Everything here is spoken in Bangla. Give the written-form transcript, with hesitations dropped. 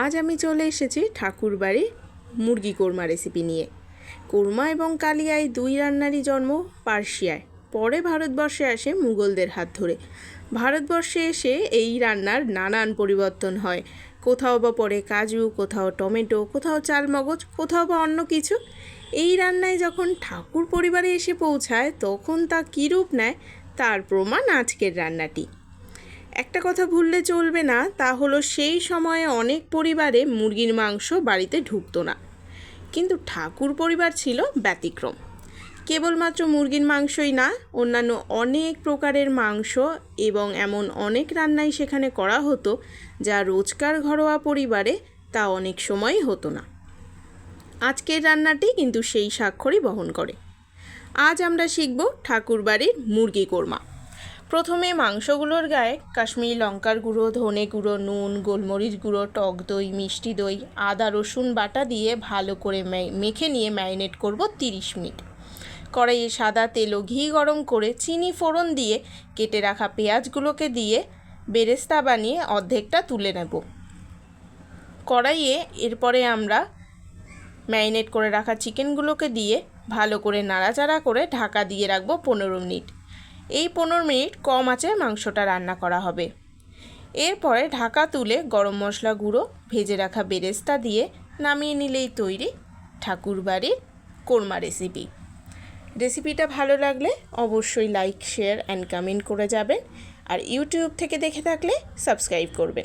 আজ আমি চলে এসেছি ঠাকুরবাড়ি মুরগি কোরমা রেসিপি নিয়ে। কোরমা এবং কালিয়া এই দুই রান্নারই জন্ম পার্সিয়ায়, পরে ভারতবর্ষে আসে মুঘলদের হাত ধরে। ভারতবর্ষে এসে এই রান্নার নানান পরিবর্তন হয়, কোথাও বা পড়ে কাজু, কোথাও টমেটো, কোথাও চালমগজ, কোথাও বা অন্য কিছু। এই রান্নায় যখন ঠাকুর পরিবারে এসে পৌঁছায় তখন তা কী রূপ নেয় তার প্রমাণ আজকের রান্নাটি। একটা কথা ভুললে চলবে না, তা হলো সেই সময়ে অনেক পরিবারে মুরগির মাংস বাড়িতে ঢুকতো না, কিন্তু ঠাকুর পরিবার ছিল ব্যতিক্রম। কেবলমাত্র মুরগির মাংসই না, অন্যান্য অনেক প্রকারের মাংস এবং এমন অনেক রান্নাই সেখানে করা হতো যা রোজকার ঘরোয়া পরিবারে তা অনেক সময়ই হতো না। আজকের রান্নাটি কিন্তু সেই স্বাক্ষরই বহন করে। আজ আমরা শিখব ঠাকুরবাড়ির মুরগি কোরমা। প্রথমে মাংসগুলোর গায়ে কাশ্মীরি লঙ্কার গুঁড়ো, ধনে গুঁড়ো, নুন, গোলমরিচ গুঁড়ো, টক দই, মিষ্টি দই, আদা রসুন বাটা দিয়ে ভালো করে মেখে নিয়ে ম্যারিনেট করব 30 মিনিট। কড়াইয়ে সাদা তেল ও ঘি গরম করে চিনি ফোড়ন দিয়ে কেটে রাখা পেঁয়াজগুলোকে দিয়ে বেরেস্তা বানিয়ে অর্ধেকটা তুলে নেব। কড়াইয়ে এরপরে আমরা ম্যারিনেট করে রাখা চিকেনগুলোকে দিয়ে ভালো করে নাড়াচাড়া করে ঢাকা দিয়ে রাখবো 15 মিনিট। এই 15 মিনিট কম আঁচে মাংসটা রান্না করা হবে। এরপরে ঢাকা তুলে গরম মশলা গুঁড়ো, ভেজে রাখা বেরেস্তা দিয়ে নামিয়ে নিলেই তৈরি ঠাকুরবাড়ির কোরমা রেসিপি। রেসিপিটা ভালো লাগলে অবশ্যই লাইক, শেয়ার অ্যান্ড কমেন্ট করে যাবেন, আর ইউটিউব থেকে দেখে থাকলে সাবস্ক্রাইব করবেন।